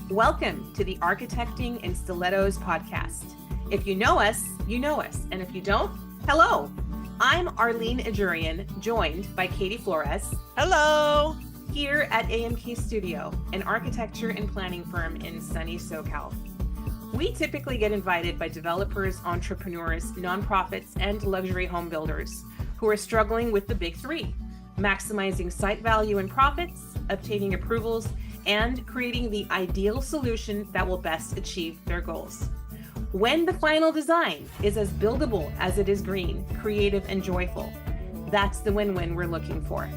Welcome to the Architecting in Stilettos podcast. If you know us, you know us. And if you don't, hello. I'm Arlene Ajurian, joined by Katie Flores. Hello. Here at AMK Studio, an architecture and planning firm in sunny SoCal. We typically get invited by developers, entrepreneurs, nonprofits, and luxury home builders who are struggling with the big three: maximizing site value and profits, obtaining approvals, and creating the ideal solution that will best achieve their goals. When the final design is as buildable as it is green, creative, and joyful, that's the win-win we're looking for.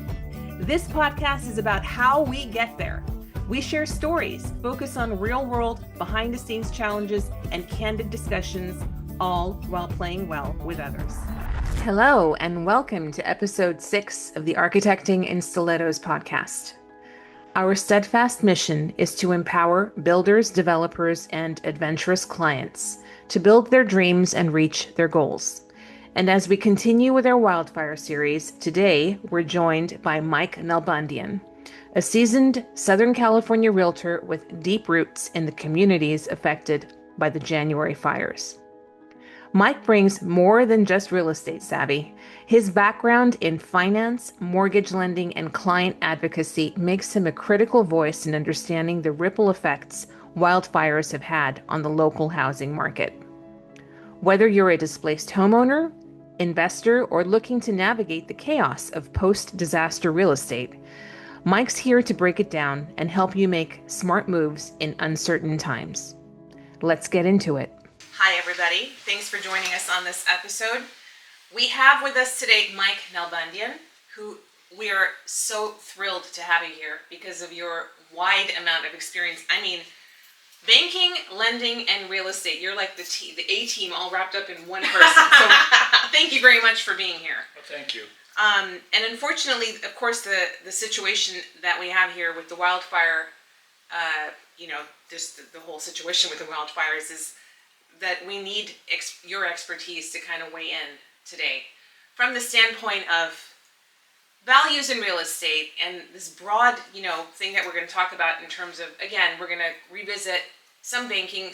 This podcast is about how we get there. We share stories, focus on real-world, behind-the-scenes challenges, and candid discussions, all while playing well with others. Hello, and welcome to episode 6 of the Architecting in Stilettos podcast. Our steadfast mission is to empower builders, developers, and adventurous clients to build their dreams and reach their goals. And as we continue with our wildfire series, today we're joined by Mike Nalbandian, a seasoned Southern California realtor with deep roots in the communities affected by the January fires. Mike brings more than just real estate savvy. His background in finance, mortgage lending, and client advocacy makes him a critical voice in understanding the ripple effects wildfires have had on the local housing market. Whether you're a displaced homeowner, investor, or looking to navigate the chaos of post-disaster real estate, Mike's here to break it down and help you make smart moves in uncertain times. Let's get into it. Hi, everybody. Thanks for joining us on this episode. We have with us today Mike Nalbandian, who we are so thrilled to have you here because of your wide amount of experience. I mean, banking, lending, and real estate. You're like the A team all wrapped up in one person. So thank you very much for being here. Well, thank you. And unfortunately, of course, the situation that we have here with the wildfire, just the whole situation with the wildfires is that we need your expertise to kind of weigh in today from the standpoint of values in real estate and this broad, thing that we're going to talk about in terms of, again, we're going to revisit some banking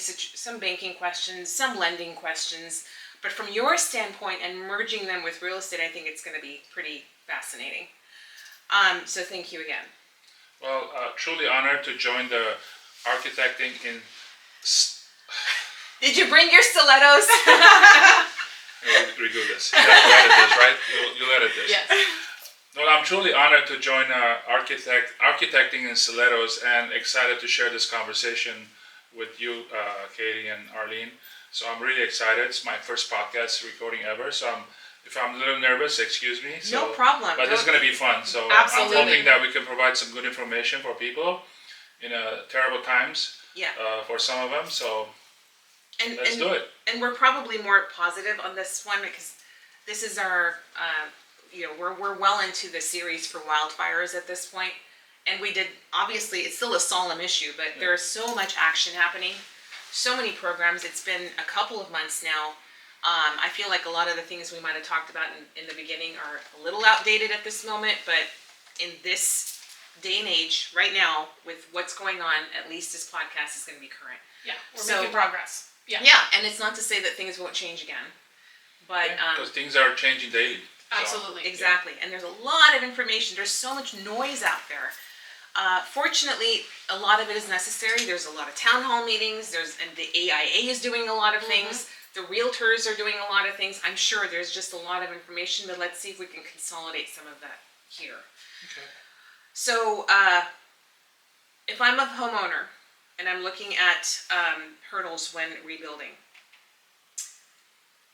questions, some lending questions, but from your standpoint and merging them with real estate, I think it's going to be pretty fascinating. So thank you again. Well, truly honored to join the Architecting in... Did you bring your stilettos? Redo this. You edit this, right? You'll edit this. Yes. Well, I'm truly honored to join Architecting in Stilettos and excited to share this conversation with you, Katie and Arlene. So I'm really excited. It's my first podcast recording ever. So if I'm a little nervous, excuse me. No problem. But it's going to be fun. So Absolutely. I'm hoping that we can provide some good information for people in terrible times. Yeah. For some of them. So let's do it. And we're probably more positive on this one because this is our, we're well into the series for wildfires at this point. And we did, obviously, it's still a solemn issue, but there is so much action happening, so many programs. It's been a couple of months now. I feel like a lot of the things we might have talked about in the beginning are a little outdated at this moment, but in this day and age, right now, with what's going on, at least this podcast is going to be current. Yeah, we're making progress. Yeah, and it's not to say that things won't change again, but because things are changing daily. Absolutely. So. Exactly, and there's a lot of information. There's so much noise out there. Fortunately, a lot of it is necessary. There's a lot of town hall meetings. And the AIA is doing a lot of things. The realtors are doing a lot of things. I'm sure there's just a lot of information, but let's see if we can consolidate some of that here. Okay. So, if I'm a homeowner and I'm looking at hurdles when rebuilding,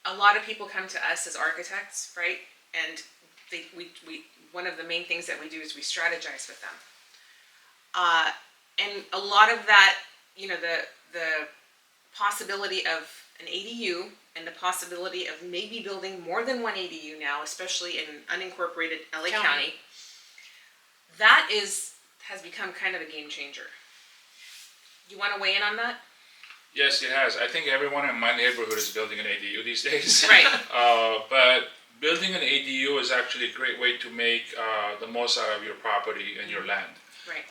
a lot of people come to us as architects, right? And we one of the main things that we do is we strategize with them. And a lot of that, the possibility of an ADU and the possibility of maybe building more than one ADU now, especially in unincorporated LA County, that has become kind of a game changer. You want to weigh in on that? Yes, it has. I think everyone in my neighborhood is building an ADU these days. Right. But building an ADU is actually a great way to make the most out of your property and your land. Right.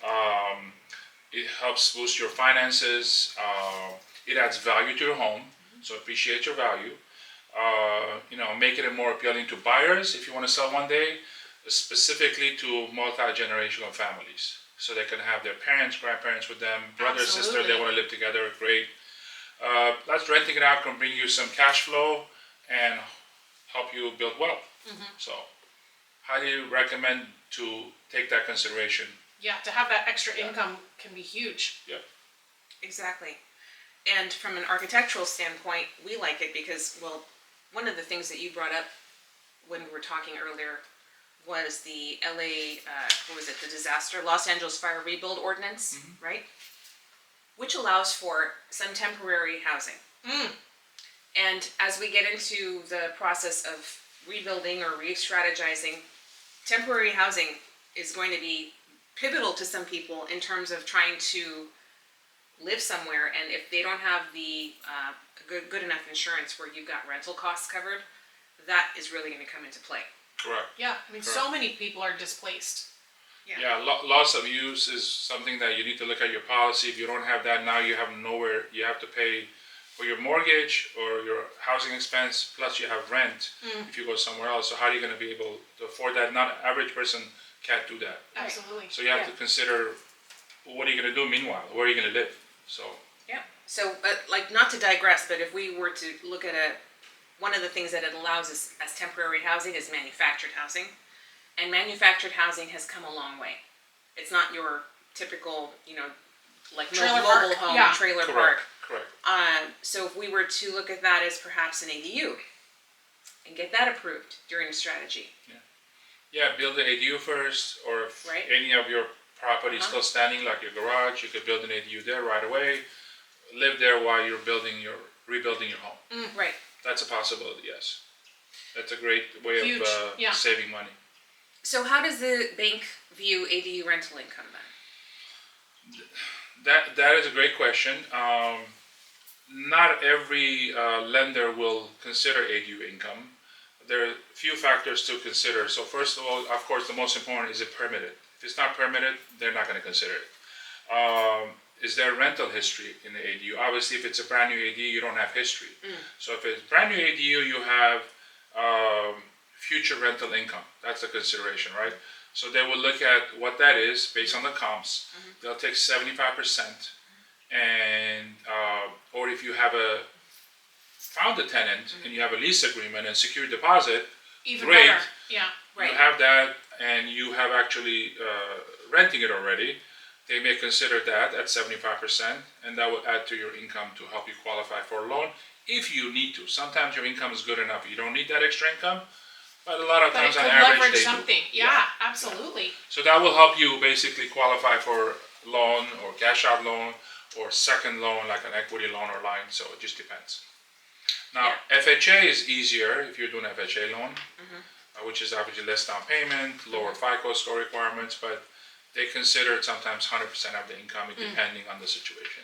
It helps boost your finances. It adds value to your home, so appreciate your value. Make it more appealing to buyers if you want to sell one day, specifically to multi-generational families. So they can have their parents, grandparents with them, brother, sister, they want to live together, great. Plus renting it out can bring you some cash flow and help you build wealth. So highly recommend to take that consideration. Yeah, to have that extra income can be huge. Yep. Exactly. And from an architectural standpoint, we like it because, well, one of the things that you brought up when we were talking earlier was the LA, what was it, the disaster, Los Angeles Fire Rebuild Ordinance, right? Which allows for some temporary housing. And as we get into the process of rebuilding or re-strategizing, temporary housing is going to be pivotal to some people in terms of trying to live somewhere, and if they don't have the good enough insurance where you've got rental costs covered, that is really going to come into play. Correct. Yeah, I mean, so many people are displaced. Yeah, loss of use is something that you need to look at your policy. If you don't have that now, you have nowhere. You have to pay for your mortgage or your housing expense, plus you have rent if you go somewhere else. So how are you going to be able to afford that? Not an average person can't do that. Absolutely. So you have to consider, what are you going to do meanwhile? Where are you going to live? So So, like, not to digress, but if we were to look at one of the things that it allows us as temporary housing is manufactured housing. And manufactured housing has come a long way. It's not your typical, like Trailer mobile park, home, trailer park. Correct. So if we were to look at that as perhaps an ADU and get that approved during a strategy. Yeah, build the ADU first, or if Right. any of your property is still standing, like your garage, you could build an ADU there right away. Live there while you're rebuilding your home. Right. That's a possibility, yes. That's a great way Huge, of saving money. So how does the bank view ADU rental income then? That is a great question. Not every lender will consider ADU income. There are a few factors to consider. So first of all, of course, the most important is it permitted. If it's not permitted, they're not going to consider it. Is there rental history in the ADU? Obviously, if it's a brand new ADU, you don't have history. So if it's brand new ADU, you have future rental income. That's the consideration, right? So they will look at what that is based on the comps. They'll take 75%, and or if you have found a tenant and you have a lease agreement and secure deposit, Even great. better. Yeah. Right. You have that, and you have actually renting it already. They may consider that at 75%, and that will add to your income to help you qualify for a loan if you need to. Sometimes your income is good enough; you don't need that extra income. But a lot of But it times, on could average, leverage they something. do. Yeah, absolutely. So that will help you basically qualify for loan or cash out loan or second loan, like an equity loan or line. So it just depends. Now, FHA is easier if you're doing FHA loan, which is obviously less down payment, lower FICO score requirements, but they consider it sometimes 100% of the income, depending on the situation,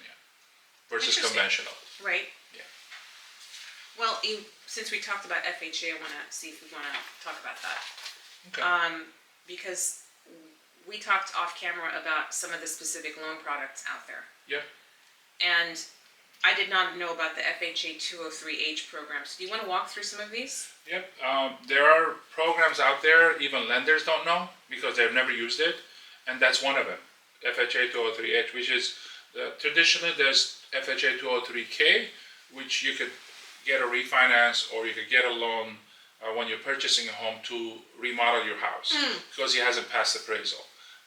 versus Interesting. conventional. Right. Yeah. Well, since we talked about FHA, I want to see if we want to talk about that. Okay. Because we talked off camera about some of the specific loan products out there. Yep. And I did not know about the FHA 203H programs. Do you want to walk through some of these? Yep. There are programs out there, even lenders don't know because they've never used it, and that's one of them, FHA 203H, which is traditionally there's FHA 203K, which you could get a refinance or you could get a loan when you're purchasing a home to remodel your house because it hasn't passed appraisal.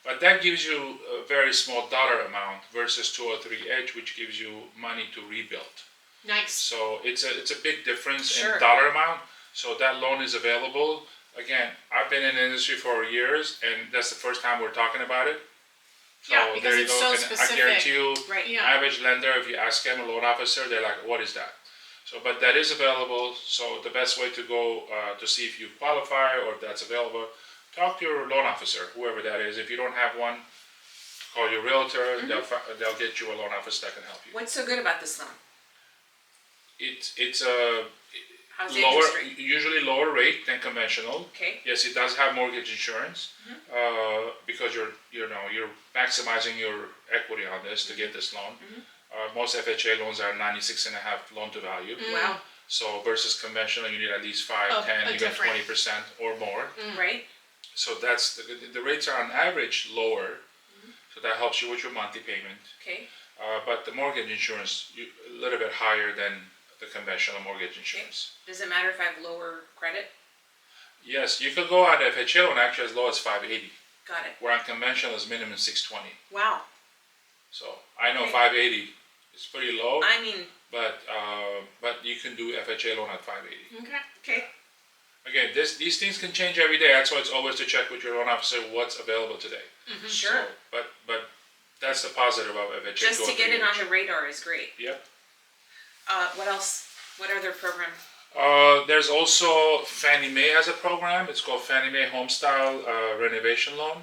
But that gives you a very small dollar amount versus 203H, which gives you money to rebuild. Nice. So it's a big difference Sure. in dollar amount. So that loan is available. Again, I've been in the industry for years, and that's the first time we're talking about it. So Yeah, because there you it's go. so And specific. I guarantee you, Right. Yeah. average lender, if you ask them, a loan officer, they're like, "What is that?" So, but that is available. So the best way to go to see if you qualify or if that's available, talk to your loan officer, whoever that is. If you don't have one, call your realtor. They'll get you a loan officer that can help you. What's so good about this loan? It's a How's the Lower, interest rate? usually lower rate than conventional. Okay. Yes, it does have mortgage insurance, because you're maximizing your equity on this to get this loan. Most FHA loans are 96.5 loan to value. Wow. So versus conventional, you need at least 5, Oh, 10, a even different. 20% or more. Right. So that's the rates are on average lower. So that helps you with your monthly payment. Okay. But the mortgage insurance, a little bit higher than the conventional mortgage insurance. Does it matter if I have lower credit? Yes, you could go on FHA loan actually as low as 580, Got it. where on conventional is minimum 620. Wow. So I know Okay. 580 is pretty low, I mean, but you can do FHA loan at 580. Okay. okay. Again, these things can change every day. That's why it's always to check with your loan officer what's available today. Sure. So, but that's the positive of FHA. Just to get it on the radar is great. Yep. What else? What other program? There's also Fannie Mae has a program. It's called Fannie Mae Homestyle Renovation Loan.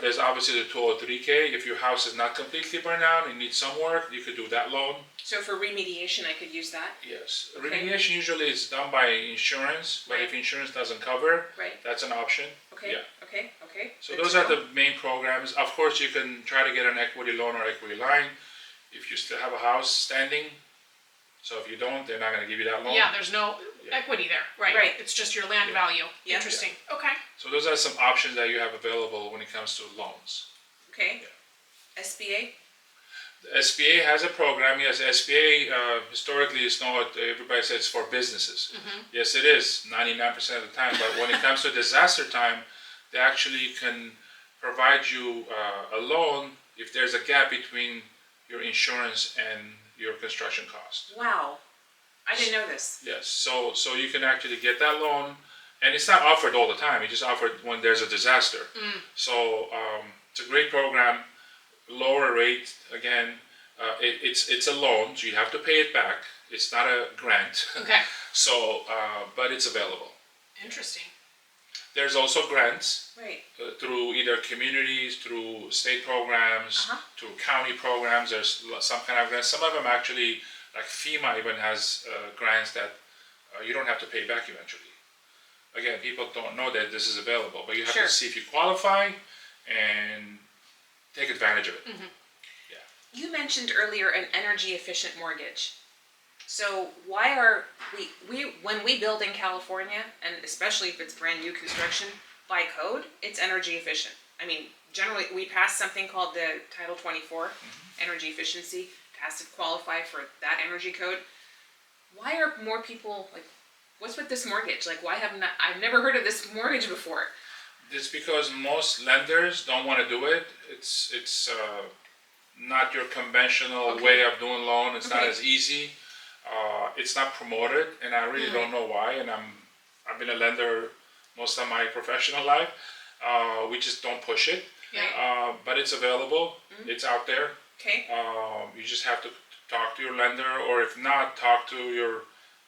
There's obviously the 203K. If your house is not completely burned down and needs some work, you could do that loan. So for remediation, I could use that. Yes. Okay. Remediation usually is done by insurance, but Right. if insurance doesn't cover, Right. that's an option. Okay. Yeah. Okay. Okay. So Good those to are know. the main programs. Of course, you can try to get an equity loan or equity line if you still have a house standing. So if you don't, they're not going to give you that loan. Yeah, there's no Yeah. equity there. Right. Right. It's just your land Yeah. value. Yeah. Interesting. Okay. So those are some options that you have available when it comes to loans. Okay. Yeah. SBA. The SBA has a program. Yes, SBA historically is not. Everybody says it's for businesses. Yes, it is 99% of the time. But when it comes to disaster time, they actually can provide you a loan if there's a gap between your insurance and your construction cost. Wow. I didn't know this. Yes, so you can actually get that loan, and it's not offered all the time. It's just offered when there's a disaster. So it's a great program, lower rate. Again, it's a loan, so you have to pay it back. It's not a grant. Okay. So, but it's available. Interesting. There's also grants Right. through either communities, through state programs, through county programs. There's some kind of grants. Some of them actually, like FEMA even has grants that you don't have to pay back eventually. Again, people don't know that this is available, but you have Sure. to see if you qualify and take advantage of it. You mentioned earlier an energy efficient mortgage. So why are we when we build in California, and especially if it's brand new construction, by code, it's energy efficient. I mean, generally we pass something called the Title 24 energy efficiency, has to qualify for that energy code. Why are more people like, what's with this mortgage? Like, why have not, I've never heard of this mortgage before. It's because most lenders don't want to do it. It's not your conventional Okay. way of doing loan. It's not Okay. as easy. It's not promoted, and I really don't know why. And I've been a lender most of my professional life. We just don't push it. Yeah. But it's available. It's out there. Okay. You just have to talk to your lender, or if not, talk to your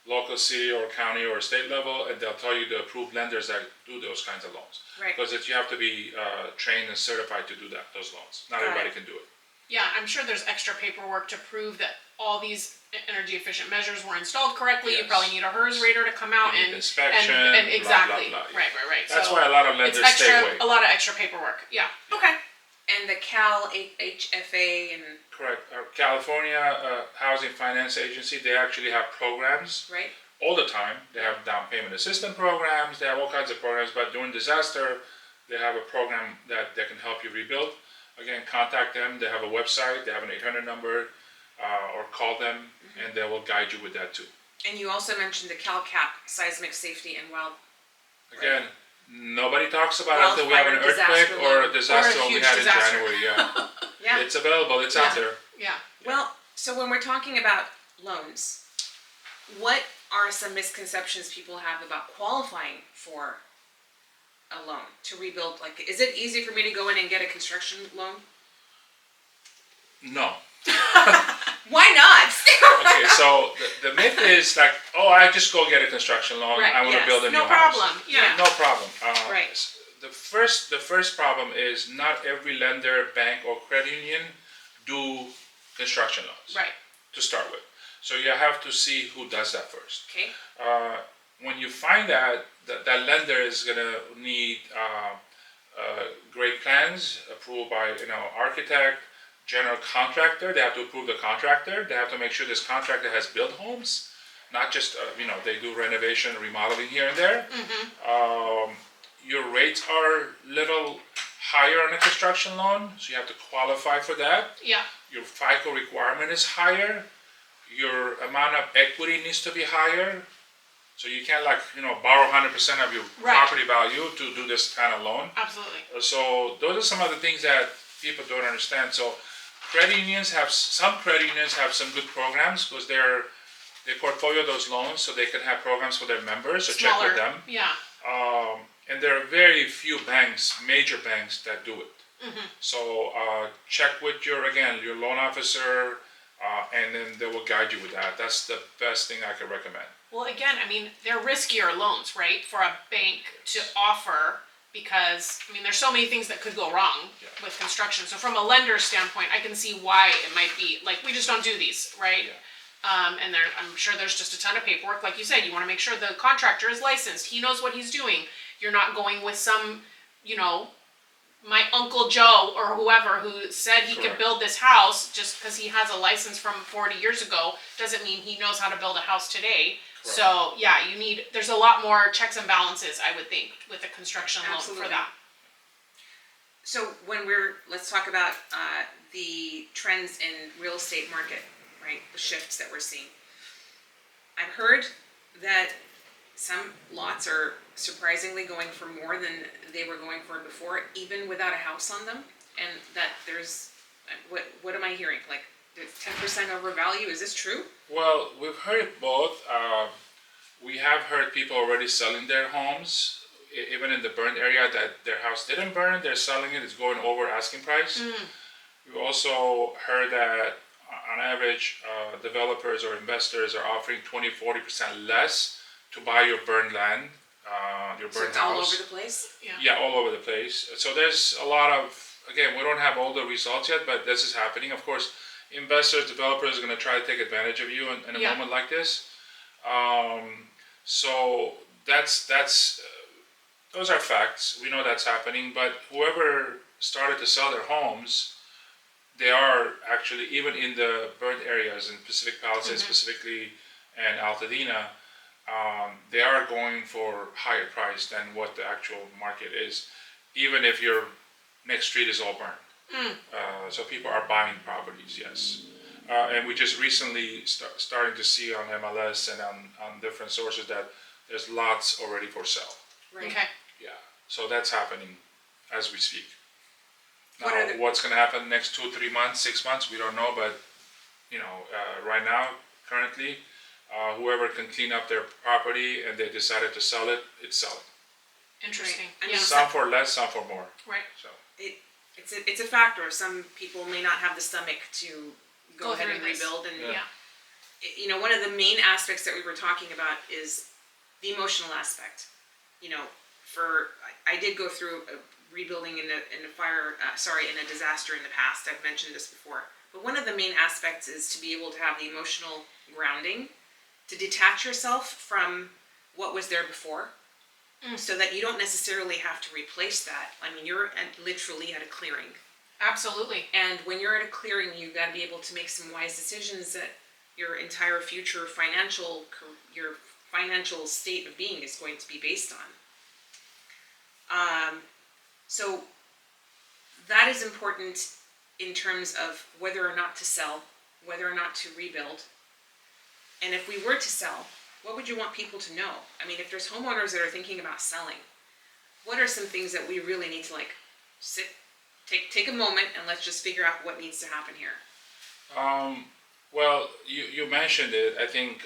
local city or county or state level, and they'll tell you the approved lenders that do those kinds of loans. Right. Because you have to be trained and certified to do those loans. Not Got everybody it. can do it. Yeah, I'm sure there's extra paperwork to prove that all these energy efficient measures were installed correctly. You Yes. probably need a HERS rater to come out You need and inspection, and blah, exactly. blah, blah. Right. That's So why a lot of it's lenders stay extra, away. a lot of extra paperwork. Yeah. Okay. And the Cal HFA and Correct. California Housing Finance Agency, they actually have programs right. all the time. They have down payment assistance programs. They have all kinds of programs. But during disaster, they have a program that can help you rebuild. Again, contact them. They have a website. They have an 800 number, or call them, and they will guide you with that too. And you also mentioned the CalCap, seismic safety and wild. Again, nobody talks about it until we have an Wildfire earthquake disaster or a loan. disaster Or a like we huge had disaster. in January. Yeah, Yeah. it's available. It's out there. Yeah. Well, so when we're talking about loans, what are some misconceptions people have about qualifying for a loan to rebuild? Like, is it easy for me to go in and get a construction loan? No. Why not? Okay, so the myth is like, oh, I just go get a construction loan. Right, I want to yes. build a new No house. problem. Yeah. No problem. Right. The first problem is not every lender, bank, or credit union do construction loans Right. to start with. So you have to see who does that first. Okay. When you find that lender is gonna need great plans approved by architect, general contractor. They have to approve the contractor. They have to make sure this contractor has built homes, not just they do renovation, remodeling here and there. Your rates are little higher on a construction loan, so you have to qualify for that. Yeah. Your FICO requirement is higher. Your amount of equity needs to be higher. So you can't borrow 100% of your property value to do this kind of loan. Absolutely. So those are some of the things that people don't understand. So some credit unions have some good programs because they portfolio those loans so they can have programs for their members. So check with them. Yeah. And there are very few banks, major banks, that do it. So check with your loan officer, and then they will guide you with that. That's the best thing I can recommend. Well, again, I mean, they're riskier loans, right, for a bank to offer because, I mean, there's so many things that could go wrong with construction. So from a lender standpoint, I can see why it might be, like, we just don't do these, right? And I'm sure there's just a ton of paperwork. Like you said, you want to make sure the contractor is licensed. He knows what he's doing. You're not going with some, my Uncle Joe or whoever who said he could build this house just because he has a license from 40 years ago doesn't mean he knows how to build a house today. Correct. So yeah, there's a lot more checks and balances, I would think, with a construction loan for that. So let's talk about the trends in real estate market, right? The shifts that we're seeing. I've heard that some lots are surprisingly going for more than they were going for before, even without a house on them, and that there's, what am I hearing? Like, there's 10% overvalue, is this true? Well, we've heard both. We have heard people already selling their homes, even in the burned area that their house didn't burn, they're selling it, it's going over asking price. We've also heard that on average, developers or investors are offering 20-40% less to buy your burned land, your burned it's house. all over the place? Yeah, all over the place. So there's a lot of, again, we don't have all the results yet, but this is happening. Of course, investors, developers are going to try to take advantage of you in a moment like this. So that's those are facts. We know that's happening, but whoever started to sell their homes, they are actually, even in the burned areas in Pacific Palisades specifically and Altadena, they are going for higher price than what the actual market is, even if your next street is all burned. So people are buying properties, yes. And we just recently starting to see on MLS and on different sources that there's lots already for sale. Right. Okay. Yeah, so that's happening as we speak. Now, What what's going to happen the next 2, 3 months, 6 months, we don't know, but right now, currently, whoever can clean up their property and they decided to sell it, it's selling. Interesting. Right. Yeah. Some for less, some for more. Right. So It's a factor. Some people may not have the stomach to go ahead and through this. rebuild, and Yeah. one of the main aspects that we were talking about is the emotional aspect. I did go through a rebuilding in a disaster in the past. I've mentioned this before. But one of the main aspects is to be able to have the emotional grounding, to detach yourself from what was there before, so that you don't necessarily have to replace that. I mean, you're literally at a clearing. Absolutely. And when you're at a clearing, you've got to be able to make some wise decisions that your entire future your financial state of being is going to be based on. So that is important in terms of whether or not to sell, whether or not to rebuild. And if we were to sell, what would you want people to know? I mean, if there's homeowners that are thinking about selling, what are some things that we really need to take a moment and let's just figure out what needs to happen here? Well, you mentioned it. I think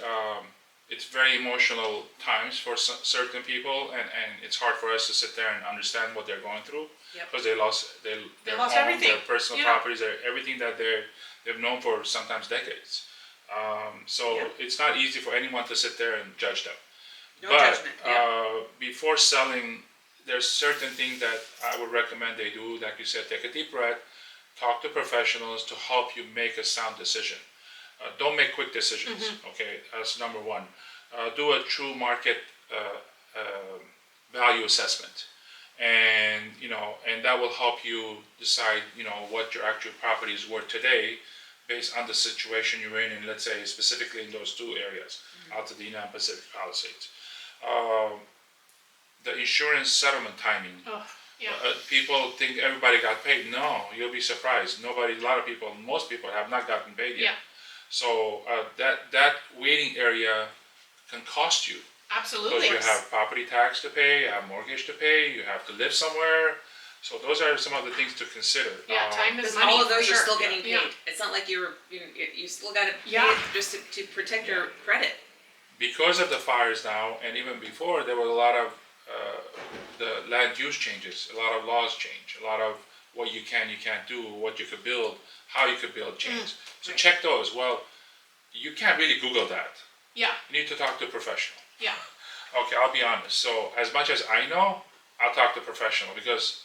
it's very emotional times for certain people, and it's hard for us to sit there and understand what they're going through, because they lost their lost home, everything. their personal properties, everything that they've known for sometimes decades. It's not easy for anyone to sit there and judge them. No judgment. Before selling, there's certain things that I would recommend they do. Like you said, take a deep breath, talk to professionals to help you make a sound decision. Don't make quick decisions. Okay, that's number one. Do a true market value assessment, and and that will help you decide what your actual property is worth today, based on the situation you're in, and let's say specifically in those two areas, Altadena and Pacific Palisades. The insurance settlement timing. Oh, yeah. People think everybody got paid. No, you'll be surprised. Most people have not gotten paid yet. Yeah. So that waiting area can cost you. Absolutely. Because you have property tax to pay, you have mortgage to pay, you have to live somewhere. So those are some of the things to consider. Yeah, time is Because money. all of for those sure. are still getting paid. Yeah. It's not like you still got to pay Yeah. it just to protect your credit. Because of the fires now, and even before, there were a lot of the land use changes, a lot of laws change, a lot of what you can't do, what you could build, how you could build change. So Right. check those. Well, you can't really Google that. Yeah. You need to talk to a professional. Yeah. Okay, I'll be honest. So as much as I know, I'll talk to a professional because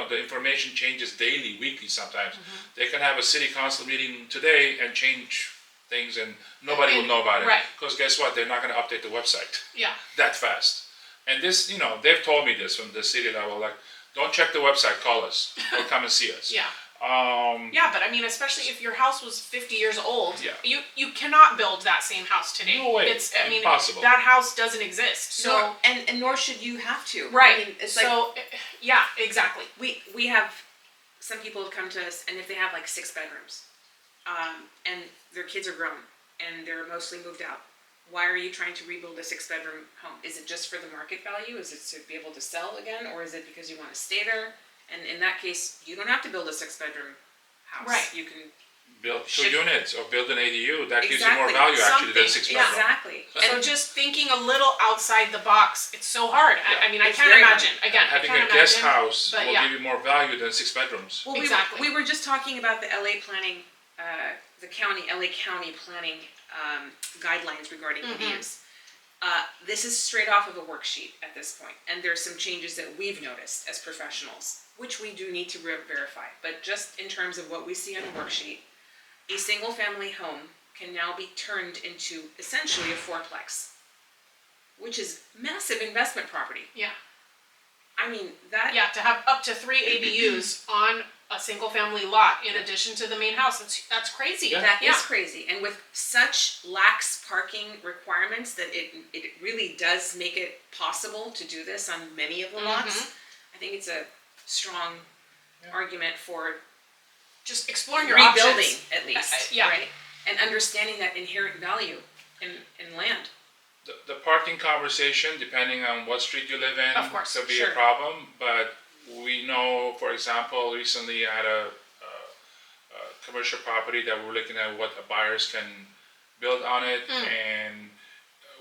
the information changes daily, weekly sometimes. They can have a city council meeting today and change things and nobody will know about it. Right. Because guess what? They're not going to update the website Yeah. that fast. And this, they've told me this from the city level, like, don't check the website, call us or come and see us. Yeah. Um, Yeah, but I mean, especially if your house was 50 years old, Yeah. you cannot build that same house today. No way. I mean, Impossible. that house doesn't exist. So and nor should you have to. right. I mean, it's like so yeah, exactly. we have some people have come to us, and if they have like 6 bedrooms, and their kids are grown and they're mostly moved out, why are you trying to rebuild a 6-bedroom home? Is it just for the market value? Is it to be able to sell again, or is it because you want to stay there? And in that case, you don't have to build a 6-bedroom house. Right. You can build 2 Shift- units or build an ADU. That gives you more Exactly. value actually than Something. 6 Yeah. bedroom. exactly. So just thinking a little outside the box, it's so hard. I mean, I It's can't very imagine. Again, Having I a can't guest imagine, house but will yeah. give you more value than 6 bedrooms. Well, Exactly. we were just talking about the LA planning, the LA County planning guidelines regarding ADUs. This is straight off of a worksheet at this point, and there's some changes that we've noticed as professionals, which we do need to verify. But just in terms of what we see on the worksheet, a single-family home can now be turned into essentially a fourplex, which is massive investment property. Yeah. I mean, that Yeah, to have up to 3 ADUs on a single family lot in addition to the main house, that's crazy. Yeah. That is Yeah. crazy, and with such lax parking requirements that it really does make it possible to do this on many of the lots. I think it's a strong argument for Just exploring your rebuilding options. at least, yeah. right? And understanding that inherent value in land. The parking conversation, depending on what street you live in, Of course, could be sure. a problem. But we know, for example, recently I had a commercial property that we're looking at what the buyers can build on it, and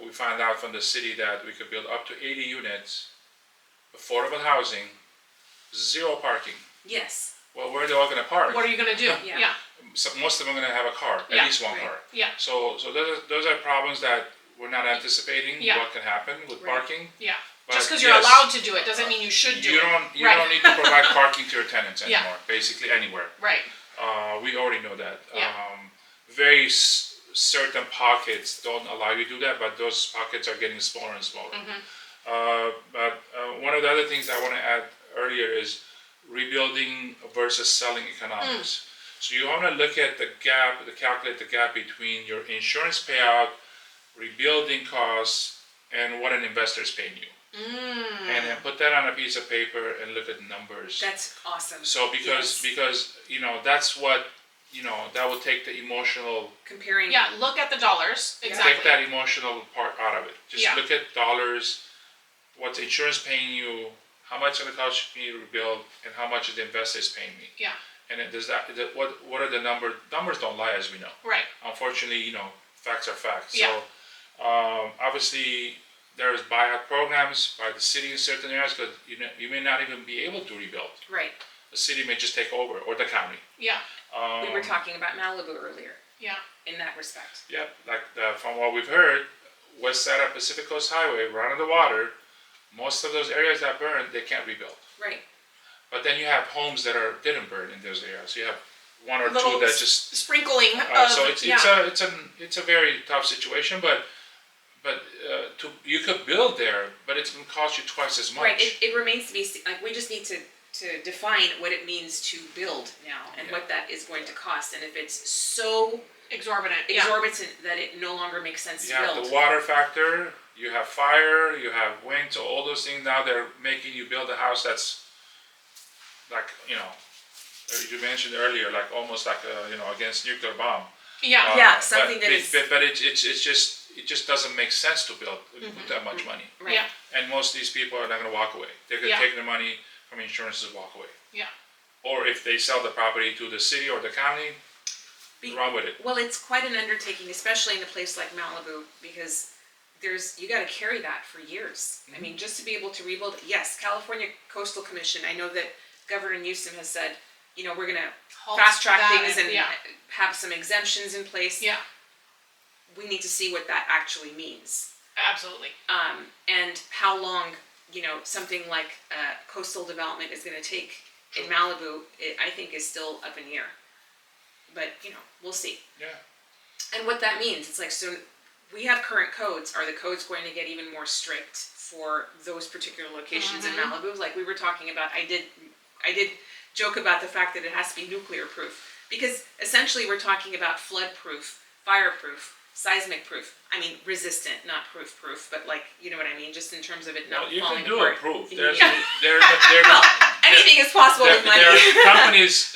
we found out from the city that we could build up to 80 units, affordable housing, 0 parking. Yes. Well, where are they all going to park? What are you gonna do? Yeah. Yeah. So most of them are going to have a car, at Yeah. least one Right. car. Yeah. So those are problems that we're not anticipating Yeah. what can happen with Right. parking. Yeah. But Just because you're yes, allowed to do it doesn't mean you should do you it. don't you Right. don't need to provide parking to your tenants Yeah. anymore. Basically anywhere. Right. We already know that. Yeah. Very certain pockets don't allow you to do that, but those pockets are getting smaller and smaller. But one of the other things I want to add earlier is rebuilding versus selling economics. So you want to look at the gap, calculate the gap between your insurance payout, rebuilding costs, and what an investor is paying you. And then put that on a piece of paper and look at numbers. That's awesome. So because that's what that will take the emotional, Comparing. Yeah. Look at the dollars. Yeah. Exactly. take that emotional part out of it. Just Yeah. look at dollars, what's insurance paying you, how much it's going to cost me to rebuild, and how much the investor is paying me. Yeah. And then what are the numbers? Numbers don't lie, as we know. Right. Unfortunately, facts are facts. Yeah. So obviously there's buyout programs by the city in certain areas because you may not even be able to rebuild. Right. The city may just take over, or the county. Yeah. We were talking about Malibu earlier Yeah. in that respect. Yeah, from what we've heard, west side of Pacific Coast Highway, right on the water, most of those areas that burned, they can't rebuild. Right. But then you have homes that didn't burn in those areas. You have one or Little two that just. sprinkling of, So yeah. it's a very tough situation, but you could build there, but it's going to cost you twice as much. Right, it remains to be, like, we just need to define what it means to build now and what that is going to cost. And if it's so Exorbitant, exorbitant that it no longer makes sense You to have build. the water factor, you have fire, you have wind, so all those things now they're making you build a house that's like, you mentioned earlier, like almost like against nuclear bomb. Yeah. Yeah, something but that is- But it just doesn't make sense to build with that much money. Right. Yeah. And most of these people are not going to walk away. They're going to Yeah. take their money from insurance and walk away. Yeah. Or if they sell the property to the city or the county, run with it. Well, it's quite an undertaking, especially in a place like Malibu, because you got to carry that for years. I mean, just to be able to rebuild. Yes, California Coastal Commission. I know that Governor Newsom has said, we're going to Halt fast track that things and yeah. have some exemptions in place. Yeah. We need to see what that actually means, Absolutely. and how long something like coastal development is going to take in Malibu. I think is still up in the air, but we'll see. Yeah. And what that means, it's like, so we have current codes. Are the codes going to get even more strict for those particular locations in Malibu? Like we were talking about, I did joke about the fact that it has to be nuclear proof, because essentially we're talking about flood proof, fire proof, seismic proof. I mean, resistant, not proof, but like, you know what I mean? Just in terms of it not Well, you falling can do apart. a proof. Well, anything is possible with money. There are companies,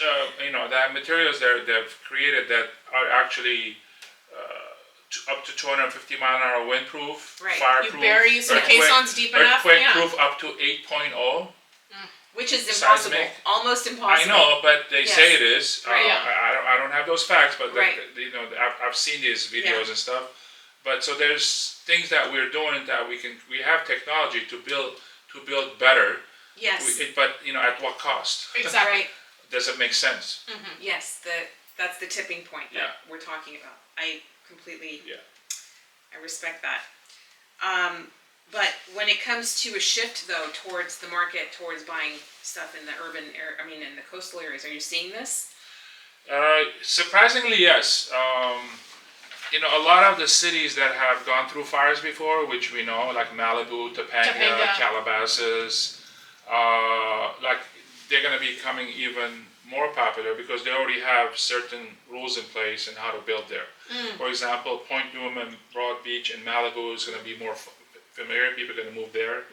that materials they've created that are actually up to 250 mile an hour windproof, Right. fireproof, You bury some caissons deep enough. earthquake Yeah. proof up to 8.0. Which is impossible, Seismic. almost impossible. I know, but they say Yes. it is. Right. Yeah. I don't have those facts, but Right. I've seen these videos Yeah. and stuff. But so there's things that we're doing that we have technology to build better. Yes. But at what cost? Exactly. Right. Does it make sense? Yes, that's the tipping point that Yeah. we're talking about. I completely, Yeah. I respect that. But when it comes to a shift though towards the market, towards buying stuff in the urban area, in the coastal areas, are you seeing this? Surprisingly, yes. A lot of the cities that have gone through fires before, which we know, like Malibu, Topanga. Calabasas, like they're going to be becoming even more popular because they already have certain rules in place and how to build there. For example, Point Newman, Broad Beach, and Malibu is going to be more familiar. People are going to move there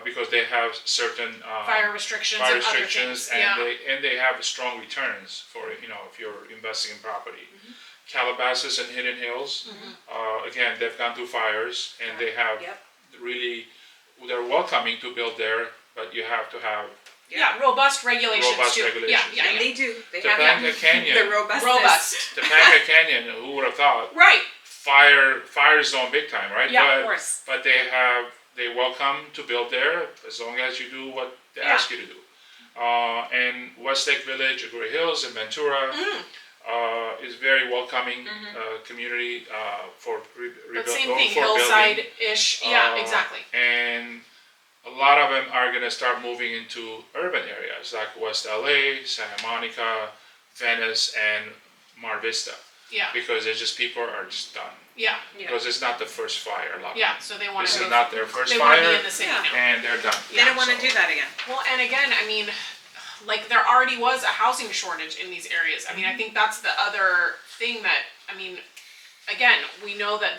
because they have certain Fire restrictions fire and other restrictions, things. and they have strong returns for if you're investing in property. Calabasas and Hidden Hills, again, they've gone through fires and they have Yep. really, they're welcoming to build there, but you have to have Yeah, robust regulations Robust too. regulations, Yeah, And yeah. they do. They Topanga have Canyon. the robustness. Robust. Topanga Canyon. Who would have thought? Right. Fire zone big time, right? Yeah, but, of course. But they welcome to build there as long as you do what they Yeah. ask you to do. And Westlake Village, Aguri Hills, and Ventura is very welcoming community for But same building. thing, hillside-ish. Yeah, exactly. And a lot of them are going to start moving into urban areas like West LA, Santa Monica, Venice, and Mar Vista. Yeah, Because it's just people are just done. yeah, Yeah. Because it's not the first fire. A lot of yeah. them. So they want This to is not their first They want to fire, be in the city Yeah. now. and they're done. They don't want to So- do that again. Well, and again, like there already was a housing shortage in these areas. I think that's the other thing that, again, we know that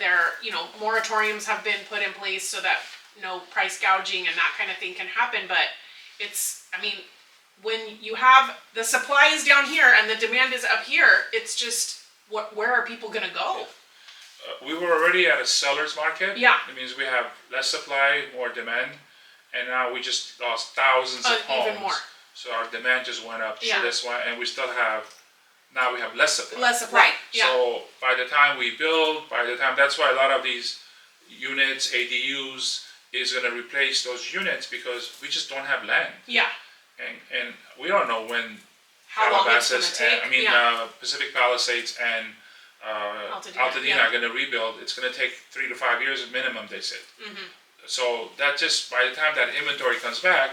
moratoriums have been put in place so that no price gouging and that kind of thing can happen, but when you have the supply is down here and the demand is up here, it's just, where are people gonna go? We were already at a seller's market. Yeah. It means we have less supply, more demand, and now we just lost thousands of homes. Even more. So our demand just went up. Yeah. So that's why, and we have less supply. Less supply, Right. yeah. So by the time we build, that's why a lot of these units, ADUs, is going to replace those units because we just don't have land, Yeah, and we don't know when how long it's gonna Calabasas, take, Pacific Palisades and Altadena yeah. are going to rebuild. It's going to take 3 to 5 years minimum, they said. Mm-hmm. So that just by the time that inventory comes back,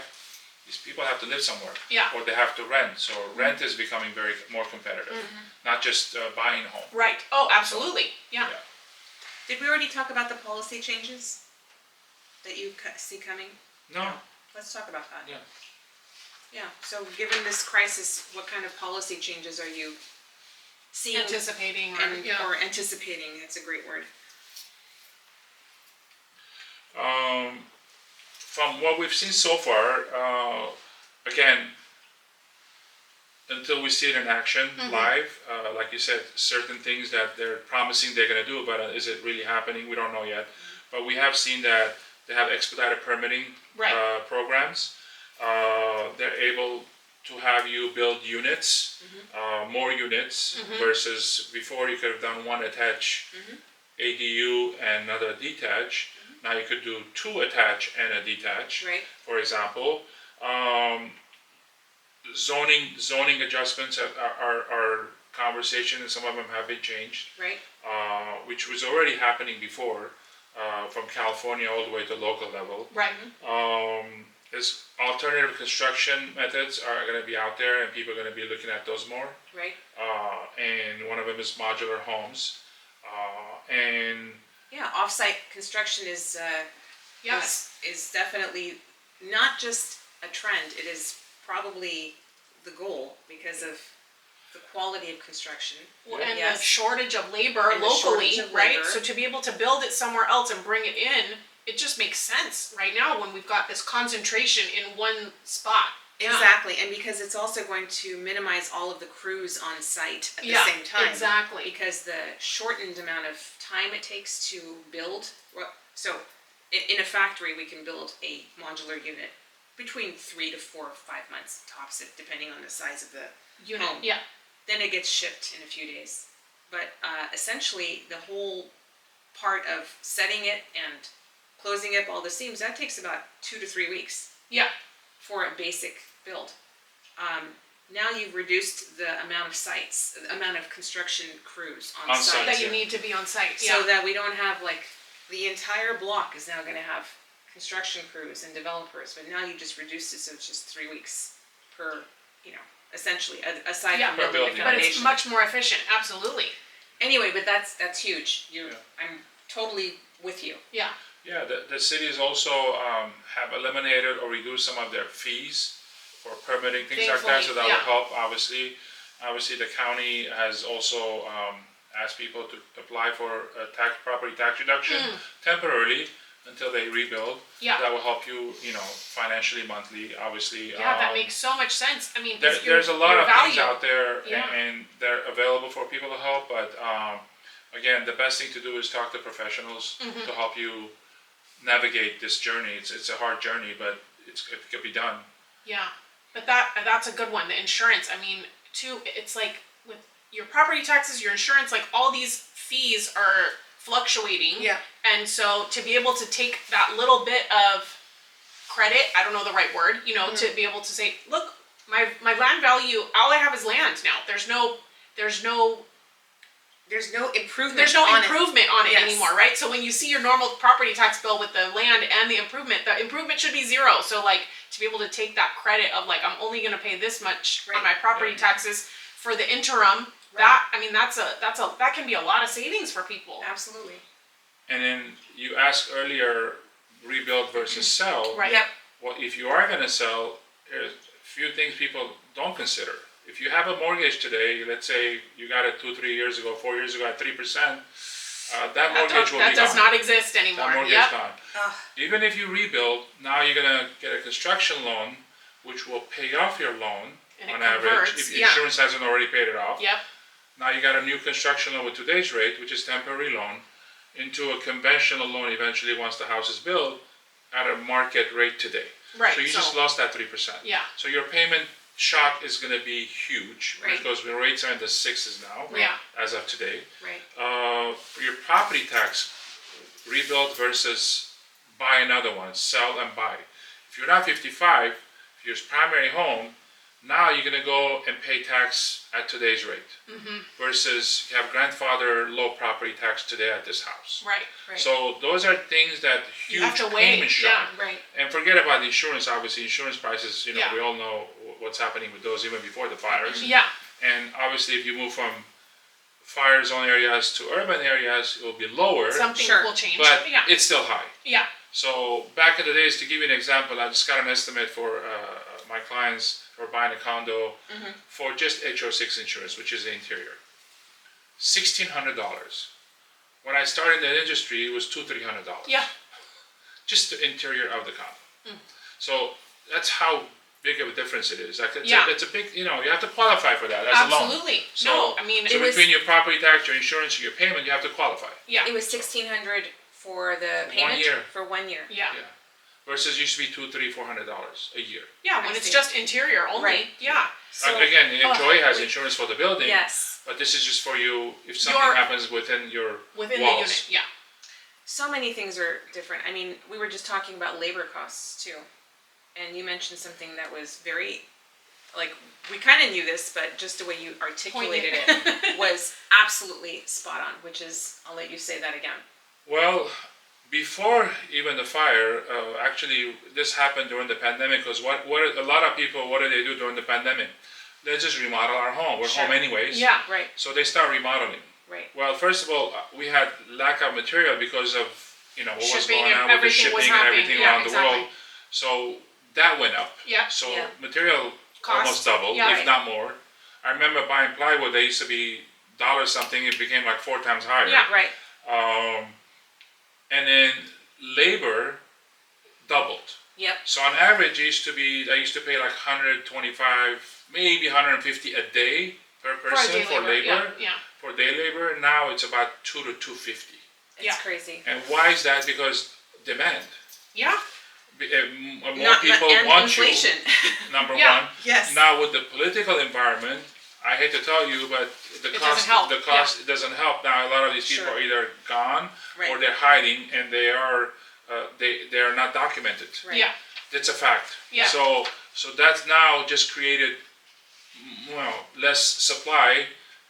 these people have to live somewhere. Yeah. Or they have to rent. So rent is becoming very more competitive, not just buying a home. Right. Oh, absolutely. Yeah. Yeah. Did we already talk about the policy changes that you see coming? No. Let's talk about that. Yeah. Yeah, so given this crisis, what kind of policy changes are you seeing? Anticipating and, yeah. or anticipating, that's a great word. From what we've seen so far, again, until we see it in action live, like you said, certain things that they're promising they're going to do, but is it really happening? We don't know yet. But we have seen that they have expedited permitting programs. They're able to have you build units, more units, versus before you could have done one attached ADU and another detached. Now you could do two attached and a detached, Right. for example. Zoning adjustments are conversation, and some of them have been changed, Right. which was already happening before, from California all the way to local level. Right. There's alternative construction methods are going to be out there, and people are going to be looking at those more. Right. And one of them is modular homes. And Yeah, off-site construction is is definitely not just a trend, it is probably the goal because of the quality of construction. Well, and the Yes. shortage of labor And the locally, shortage of right? labor. So to be able to build it somewhere else and bring it in, it just makes sense right now when we've got this concentration in one spot. Yeah. Exactly, and because it's also going to minimize all of the crews on site at the Yeah, same time. exactly. Because the shortened amount of time it takes to build, so in a factory, we can build a modular unit between 3 to 4 or 5 months tops, depending on the size of the Unit. home. Yeah. Then it gets shipped in a few days. But essentially, the whole part of setting it and closing up all the seams, that takes about 2 to 3 weeks Yeah. for a basic build. Now you've reduced the amount of sites, the amount of construction crews on On site. site. That you Yeah. need to be on site. So Yeah. that we don't have like, the entire block is now gonna have construction crews and developers, but now you just reduced it, so it's just 3 weeks per, essentially, aside Yeah. from Per building the building. But it's foundation. much more efficient. Absolutely. Anyway, but that's huge. Yeah. I'm totally with you. Yeah. yeah, the cities also have eliminated or reduced some of their fees for permitting, things like that, so that Thankfully, will help, obviously. Obviously, the county has also asked people to apply for a property tax reduction temporarily until they rebuild. Yeah. That will help you, financially, monthly, obviously. Yeah, that makes so much sense. I mean, There's a lot your of things value. out there, Yeah. and they're available for people to help, but again, the best thing to do is talk to professionals to help you navigate this journey. It's a hard journey, but it could be done. Yeah, but that's a good one. The insurance. I mean, too. It's like with your property taxes, your insurance. Like all these fees are fluctuating. Yeah. And so to be able to take that little bit of credit, I don't know the right word, to be able to say, look, my land value, all I have is land now. There's no improvement on it Yes. anymore, right? So when you see your normal property tax bill with the land and the improvement should be zero. So like to be able to take that credit of like, I'm only gonna pay this much on my property taxes for the interim, that can be a lot of savings for people. Absolutely. And then you asked earlier, rebuild versus sell. Right. Yep. Well, if you are going to sell, there's a few things people don't consider. If you have a mortgage today, let's say you got it 2-3 years ago, 4 years ago at 3%, that mortgage will be That does gone. not exist anymore. That mortgage Yep. is gone. Ugh. Even if you rebuild, now you're gonna get a construction loan, which will pay off your loan And it on average, converts, if yeah. insurance hasn't already paid it off. Yep. Now you got a new construction loan with today's rate, which is temporary loan, into a conventional loan eventually once the house is built at a market rate today. Right. So you just lost that 3%. Yeah. So your payment shock is gonna be huge, Right. because the rates are in the 6s now, Yeah. as of today. Right. For your property tax, rebuild versus buy another one, sell and buy. If you're not 55, if your primary home, Now you're gonna go and pay tax at today's rate, versus you have grandfather low property tax today at this house. Right. Right. So those are things that You huge have to weigh. payment shock. Yeah. Right. And forget about the insurance. Obviously, insurance prices. Yeah. We all know what's happening with those even before the fires. Yeah. And obviously, if you move from fire zone areas to urban areas, it will be lower, Something Sure. will change. but yeah. it's still high. Yeah. So back in the days, to give you an example, I just got an estimate for my clients who are buying a condo for just HO6 insurance, which is the interior. $1,600. When I started in the industry, it was $200-300. Yeah. Just the interior of the condo. So that's how big of a difference it is. Like Yeah. it's a big, you have to qualify for that as a loan. Absolutely. So- No, I mean, So it was, between your property tax, your insurance, and your payment, you have to qualify. yeah. It was 1,600 for the payment year. for 1 year. Yeah. Yeah. Versus used to be $200, $300, $400 a year. Yeah, when I it's see. just interior only. Right. Yeah. So, Again, Enjoy has wait. insurance for the building, Yes. but this is just for you if something Your- happens within your within walls. the unit. Yeah. So many things are different. I mean, we were just talking about labor costs too. And you mentioned something that was very, like, we kind of knew this, but just the way you articulated it was absolutely spot on, which is, I'll let you say that again. Well, before even the fire, actually this happened during the pandemic, because what a lot of people, what do they do during the pandemic? They just remodel our home. We're Sure. home anyways. Yeah. Right, So they start remodeling. right. Well, first of all, we had lack of material because of what was Shipping going and on with the everything was shipping and happening. everything Yeah, around exactly. the world. So that went up. Yeah. So Yeah. material Cost. almost doubled, Yeah. if Right. not more. I remember buying plywood. They used to be dollar something. It became like 4 times higher. Yeah. Right, And then labor doubled. yep, So on average, I used to pay like 125, maybe 150 a day per For a person day for labor. Yeah. Yeah. For day labor, now it's about 2 to 250. it's Yeah. crazy. And why is that? Because demand. Yeah. More people and want inflation. number Yeah. one. Yes. Now with the political environment, I hate to tell you, but the It cost, doesn't help. the cost, it doesn't help. Now a lot of these people Sure. are either gone Right. or they're hiding, and they are not documented. Right. Yeah. That's a fact. Yeah. So that's now just created, less supply,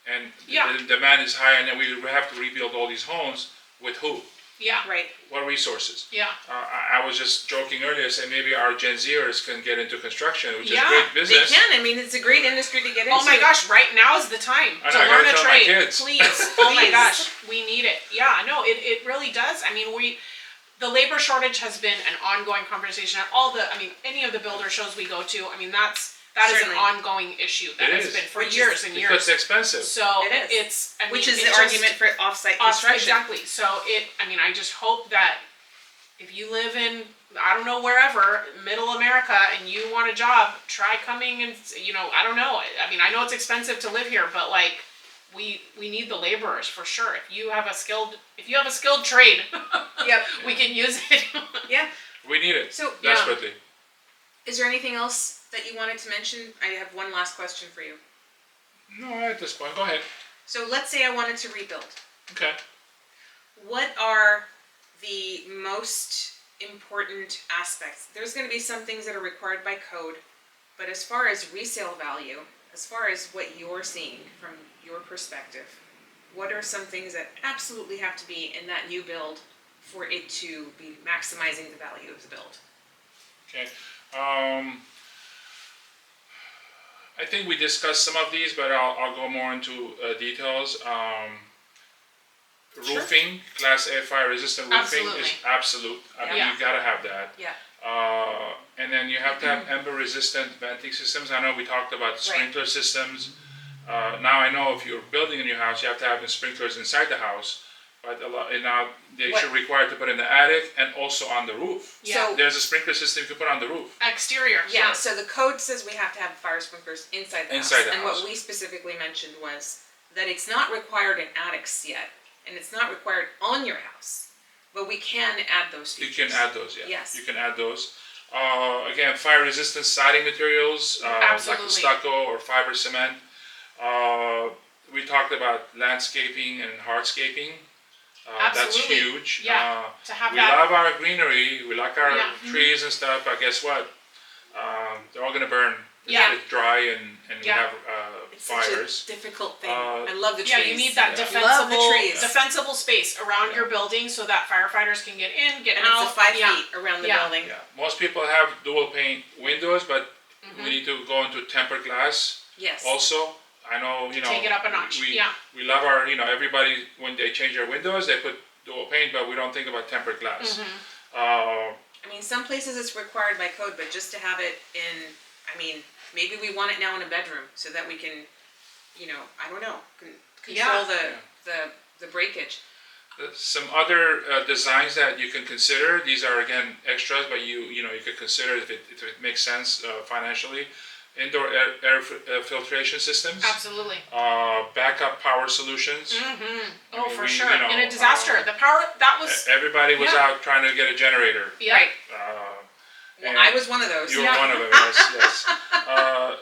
and Yeah. the demand is high, and then we have to rebuild all these homes with who? Yeah. Right, What resources? Yeah. I was just joking earlier, saying maybe our Gen Zers can get into construction, which Yeah, is great they business. can. I mean, it's a great industry to get into. Oh my gosh! Right now is the time I to know, I learn gotta a tell my trade. kids. Please. Oh my Please. gosh, we need it. Yeah. No, it really does. I mean, the labor shortage has been an ongoing conversation at any of the builder shows we go to. I mean, that is an Certainly. ongoing issue that It has is. been for Which years and Because years. it's expensive. So It is. it's Which is it's the just- argument for off-site construction. Exactly. So I just hope that if you live in, I don't know, wherever, middle America, and you want a job, try coming and, I don't know. I mean, I know it's expensive to live here, but like, we need the laborers for sure. If you have a skilled trade, Yep. we can use it. Yeah. We need it So, Yeah. desperately. is there anything else that you wanted to mention? I have one last question for you. No, at this point, go ahead. So let's say I wanted to rebuild. Okay. What are the most important aspects? There's going to be some things that are required by code, but as far as resale value, as far as what you're seeing from your perspective, what are some things that absolutely have to be in that new build for it to be maximizing the value of the build? Okay. I think we discussed some of these, but I'll go more into details. Sure. Roofing, Class A fire resistant roofing is Absolutely. absolute. I mean, Yeah. you gotta have that. Yeah. And then you have to have ember resistant venting systems. I know we talked about sprinkler systems. Now I know if you're building a new house, you have to have the sprinklers inside the house. But now they should require to put in the attic and also on the roof. Yeah. So, There's a sprinkler system you can put on the roof. Exterior. yeah, so the code says we have to have fire sprinklers inside the Inside house. the And house. what we specifically mentioned was that it's not required in attics yet, and it's not required on your house, but we can add those You features. can add those, yeah. Yes. You can add those. Again, fire resistant siding materials, like Absolutely. stucco or fiber cement. We talked about landscaping and hardscaping. That's Absolutely. huge. Yeah. To have We that. love our greenery, we like our Yeah. trees and stuff, but guess what? They're all gonna burn Yeah. it's dry and we Yeah. have It's fires. such a difficult thing. Uh, I love the trees. Yeah, you need that Love the defensible, trees. defensible space around your building so that firefighters can get in, get And out. it's a 5 Yeah. feet around the Yeah. building. Yeah, most people have dual pane windows, but we need to go into tempered glass Yes. also. I know, Take it up a notch. Yeah. we love our, everybody, when they change their windows, they put dual pane, but we don't think about tempered glass. I mean, some places it's required by code, but just to have it in, I mean, maybe we want it now in a bedroom so that we can, I don't know, control the breakage. Some other designs that you can consider. These are again extras, but you could consider if it makes sense financially. Indoor air filtration systems. Absolutely. Backup power solutions. Oh, for we- sure. In a disaster, the power that was. Everybody was Yeah. out trying to get a generator. Yeah. Right. And I was one of those. You were one of them, yes.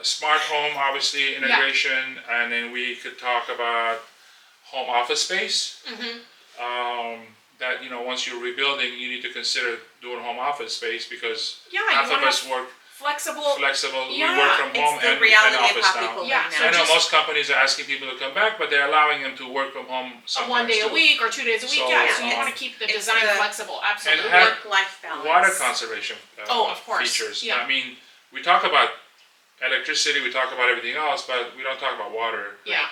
Smart home, obviously, integration, and then we could talk about home office space. That once you're rebuilding, you need to consider doing home office space because Yeah, half you of want us work flexible. flexible. We Yeah, work from It's home the and reality of office how now. people Yeah, live so now. I know just- most companies are asking people to come back, but they're allowing them to work from home sometimes One day a too. week or 2 days a week, So, yeah. So you um, want to keep the it's design the- flexible, absolutely. And have Work-life balance. Water conservation Of course, features. yeah. I mean, we talk about electricity, we talk about everything else, but we don't talk about water. Yeah.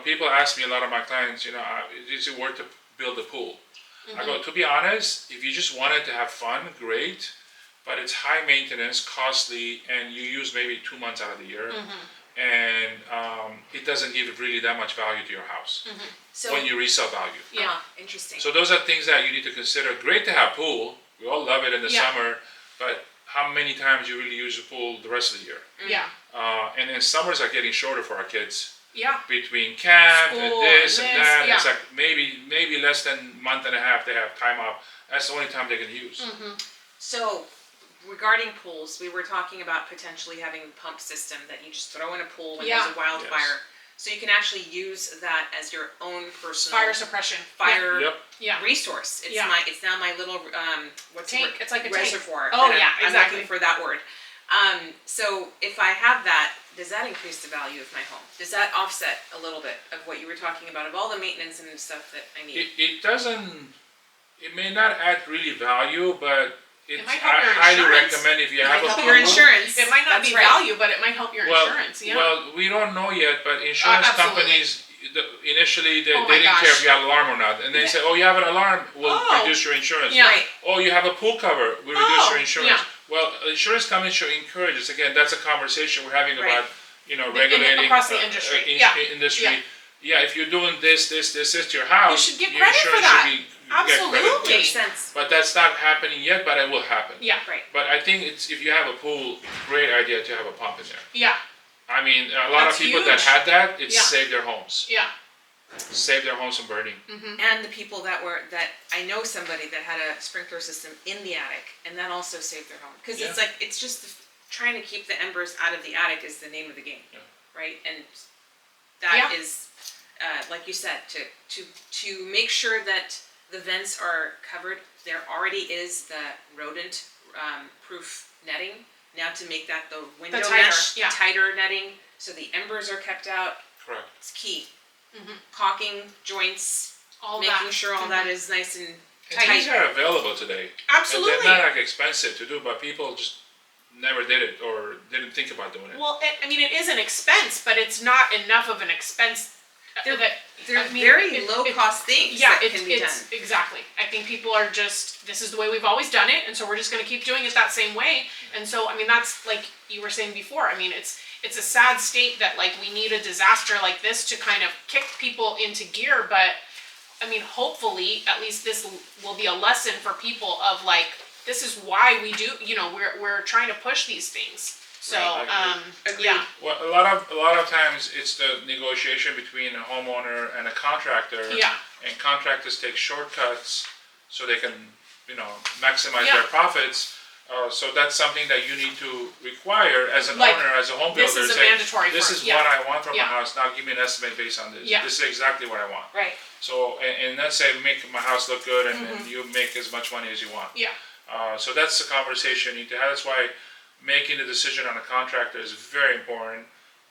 People ask me, a lot of my clients, is it worth to build a pool? I go, to be honest, if you just wanted to have fun, great, but it's high maintenance, costly, and you use maybe 2 months out of the year, and it doesn't give really that much value to your house So, when you resell value. Yeah. Interesting. So those are things that you need to consider. Great to have pool. We all love it in the Yeah. summer, but how many times you really use the pool the rest of the year? Yeah. And then summers are getting shorter for our kids. Yeah. Between camp School and this and and this, that, yeah. it's like maybe less than a month and a half they have time off. That's the only time they can use. So, regarding pools, we were talking about potentially having a pump system that you just throw in a pool when Yeah. there's a wildfire. So you can actually use that as your own personal Fire suppression. fire Yep. Yeah. resource. It's Yeah. it's now my little what's Tank. the word? It's like a tank. Reservoir. Oh, that yeah, I'm exactly. looking for that word. So if I have that, does that increase the value of my home? Does that offset a little bit of what you were talking about, of all the maintenance and stuff that I need? It doesn't. It may not add really value, but It it's, might help I your highly insurance. recommend if you It have might a help pool. your insurance. It might not That's be right. value, but it might help your Well, insurance. Yeah. well, we don't know yet, but insurance Absolutely. companies initially they Oh my didn't care gosh. if you had an alarm or not, and they say, "Oh, you have an alarm, we'll Oh. reduce your insurance." Yeah. Right. Oh, you have a pool cover, we reduce Oh, your insurance. yeah. Well, insurance companies should encourage us. Again, that's a conversation we're having Right. about, regulating across the industry. industry. Yeah. Yeah, if you're doing this to your house, should get your credit for insurance that. should be get credit. Absolutely. Makes sense. But that's not happening yet, but it will happen. Yeah. Right. But I think it's if you have a pool, great idea to have a pump in there. Yeah. I mean, a lot That's of people that huge. had that, it Yeah. saved their homes. Yeah. Saved their homes from burning. And the people that I know somebody that had a sprinkler system in the attic, and that also saved their home. Because it's Yeah. like, it's just trying to keep the embers out of the attic is the name of the game, Yeah. right? And that Yeah. is, like you said, to make sure that the vents are covered. There already is the rodent proof netting. Now to make that the window tighter, mesh, yeah. tighter netting, so the embers are kept out. Correct. It's key. Caulking joints, All making that. sure all that is nice and And these are available today. Absolutely. And they're not like expensive to do, but people just never did it or didn't think about doing it. Well, I mean, it is an expense, but it's not enough of an expense They're- that they're I mean, very it- low it- cost things Yeah, that can be it's done. exactly. I think people are just, this is the way we've always done it, and so we're just going to keep doing it that same way. And so, I mean, that's like you were saying before. I mean, it's a sad state that like we need a disaster like this to kind of kick people into gear. But I mean, hopefully, at least this will be a lesson for people of like, this is why we do. We're trying to push these things. So, Right, Agreed. yeah, Well, a lot of times it's the negotiation between a homeowner and a contractor. Yeah. And contractors take shortcuts so they can, maximize Yeah. their profits. So that's something that you need to require as an Like, owner, as a home this builder. is a say, mandatory this for- is yeah. what I want from Yeah. my house. Now give me an estimate based on this. Yeah. This is exactly what I want. Right. So, and let's say make my house look good and you make as much money as you want. yeah, So that's the conversation you need to have. That's why making the decision on a contractor is very important.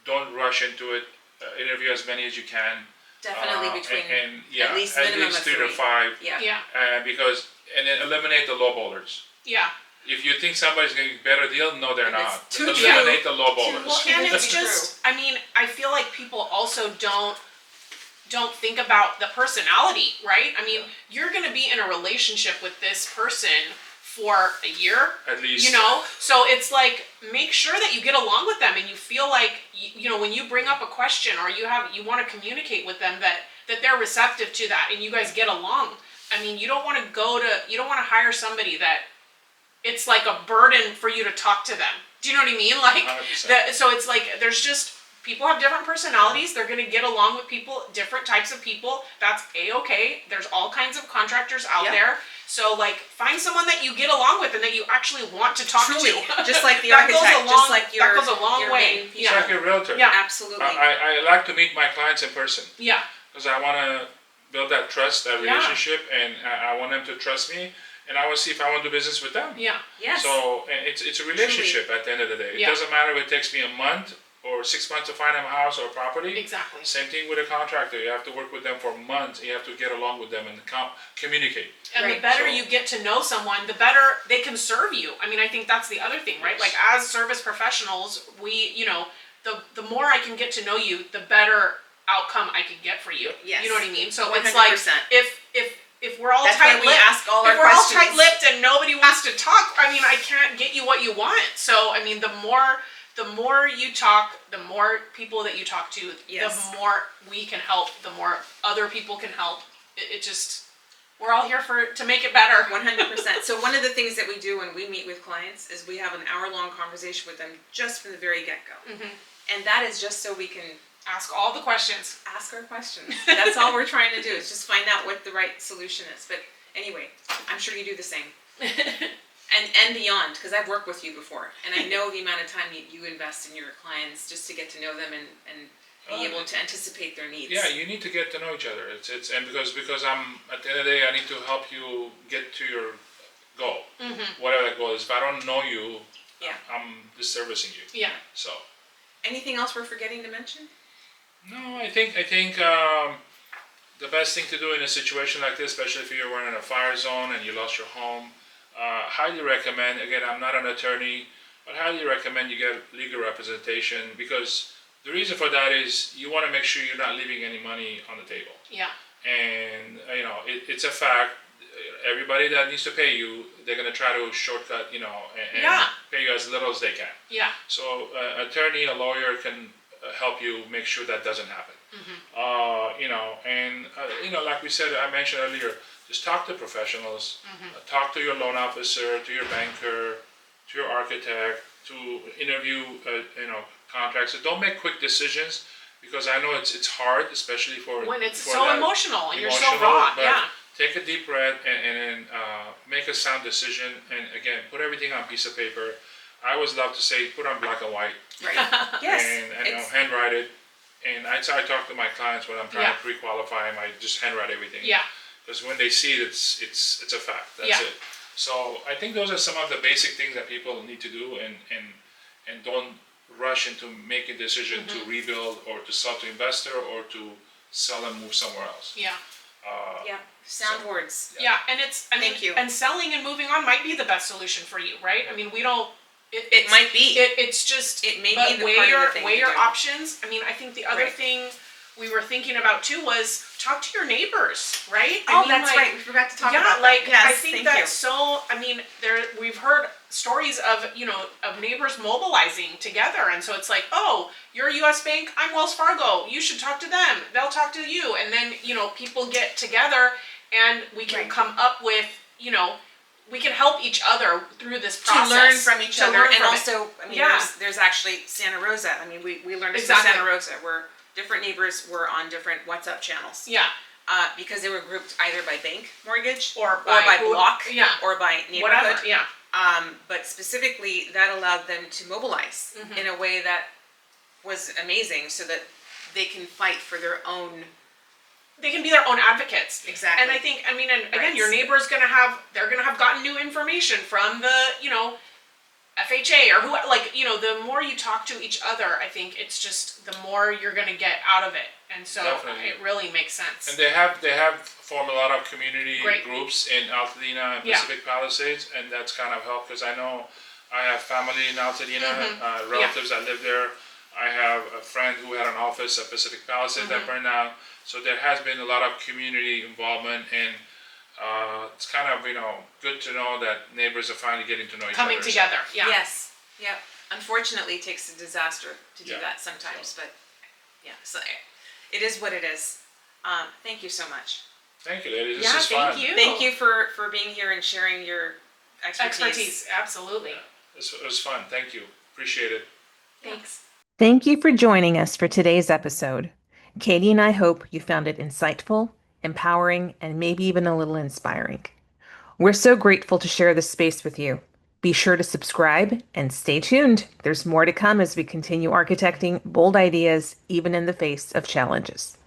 Don't rush into it. Interview as many as you can. Definitely between and yeah, at least minimum of 3 to three. 5. Yeah. Yeah, And then eliminate the low bowlers. yeah. If you think somebody's getting a better deal, no, they're If it's not. too Eliminate true, the low bowlers. well, And That's it's just, I mean, I feel like people also don't think about the personality, right? I mean, you're gonna be in a relationship with this person for a year, At least. you know? So it's like, make sure that you get along with them and you feel like, you know, when you bring up a question or you wanna communicate with them that they're receptive to that and you guys get along. I mean, you don't wanna hire somebody that it's like a burden for you to talk to them. Do you know what I mean? Like, 100%. so it's like, there's just, people have different personalities. They're gonna get along with people, different types of people. That's A-okay. There's all kinds of contractors out Yeah. there. So like, find someone that you get along with and that you actually want to talk Truly, to. just like the That goes architect, a just long- like your that goes a long your way. main It's feature. like a realtor. Yeah. Absolutely. I like to meet my clients in person Yeah, because I want to build that trust, that Yeah. relationship, and I want them to trust me, and I want to see if I want to do business with them. yeah, Yes. So and it's a relationship at the end of the day. It Yeah. doesn't matter if it takes me a month or 6 months to find them a house or a property. exactly. Same thing with a contractor. You have to work with them for months. You have to get along with them and communicate. And the Right. better So- you get to know someone, the better they can serve you. I mean, I think that's the other thing, right? Yes. Like as service professionals, you know, the more I can get to know you, the better outcome I can get for you. Yes. You know what I mean? So it's like 100%. if we're all That's why tight we lipped, ask all our if we're all questions. tight lipped and nobody wants to talk, I mean, I can't get you what you want. So I mean, the more you talk, the more people that you talk to, Yes. the more we can help, the more other people can help. It just, we're all here to make it better. 100%. So one of the things that we do when we meet with clients is we have an hour-long conversation with them just from the very get-go. Mhm. And that is just so we can Ask all the questions. ask our questions. That's all we're trying to do is just find out what the right solution is. But anyway, I'm sure you do the same. And beyond, because I've worked with you before, and I know the amount of time you invest in your clients just to get to know them and be able to anticipate their needs. Yeah, you need to get to know each other. It's and because I'm at the end of the day, I need to help you get to your goal, whatever that goal is. If I don't know you, Yeah. I'm disservicing you. Yeah. So Anything else we're forgetting to mention? no, I think the best thing to do in a situation like this, especially if you're in a fire zone and you lost your home, highly recommend. Again, I'm not an attorney, but highly recommend you get legal representation because the reason for that is you want to make sure you're not leaving any money on the table. Yeah. And you know it's a fact. Everybody that needs to pay you, they're gonna try to shortcut, and Yeah. pay you as little as they can. Yeah. So, attorney, a lawyer can help you make sure that doesn't happen. Like we said, I mentioned earlier, just talk to professionals. Talk to your loan officer, to your banker, to your architect, to interview, contracts. So don't make quick decisions because I know it's hard, especially for When it's for so that emotional and you're so emotional, raw. but Yeah. Take a deep breath and then make a sound decision. And again, put everything on a piece of paper. I always love to say, put on black and white. Right. Yes. And it's- handwrite it. And I talk to my clients when I'm trying Yeah. to pre-qualify them. I just handwrite everything. Yeah. Because when they see it, it's a fact. That's Yeah. it. So I think those are some of the basic things that people need to do, and don't rush into making a decision to rebuild or to sell to investor or to sell and move somewhere else. Yeah. yeah. Sound So- words. Yeah. And Thank you. and selling and moving on might be the best solution for you, right? I mean, we don't. It might be. It's just. It may but be the weigh part of the your thing weigh to your do. options. I mean, I think the other Right. thing we were thinking about too was talk to your neighbors, right? I Oh, mean, that's like, right. We forgot to talk yeah, about like that. Yes, I think thank that's you. so. I mean, we've heard stories of of neighbors mobilizing together, and so it's like, oh, you're a U.S. bank, I'm Wells Fargo. You should talk to them. They'll talk to you, and then people get together, and we can Right. come up with we can help each other through this To process. learn from each To other, learn and from it. also, I mean, Yeah. there's actually Santa Rosa. I mean, we learned this Exactly. from Santa Rosa, where different neighbors were on different WhatsApp channels. Yeah. Because they were grouped either by bank mortgage Or or by by who- block, yeah. or by neighborhood. Whatever. Yeah. But specifically, that allowed them to mobilize Mm-hmm. in a way that was amazing, so that they can fight for their own. They can be their own advocates. Exactly. And I think, and again, Right. your neighbor's they're gonna have gotten new information from the, FHA or who, like, you know, the more you talk to each other, I think it's just the more you're gonna get out of it. And so Definitely. it really makes sense. And they have formed a lot of community Great. groups in Altadena and Yeah. Pacific Palisades, and that's kind of helped because I know I have family in Altadena, Mm-hmm. relatives that live there. I have a friend who had an office at Pacific Palisades Mm-hmm. that burned down. So there has been a lot of community involvement, and it's kind of good to know that neighbors are finally getting to know each Coming other. together, yeah. Yes, yep. Unfortunately, it takes a disaster to do Yeah. that sometimes, but yeah, so it is what it is. Thank you so much. Thank you, ladies. This Yeah, is fun. thank you. Thank you for being here and sharing your Expertise, absolutely. It was fun. Thank you. Appreciate it. Thanks. Thank you for joining us for today's episode. Katie and I hope you found it insightful, empowering, and maybe even a little inspiring. We're so grateful to share this space with you. Be sure to subscribe and stay tuned. There's more to come as we continue architecting bold ideas, even in the face of challenges.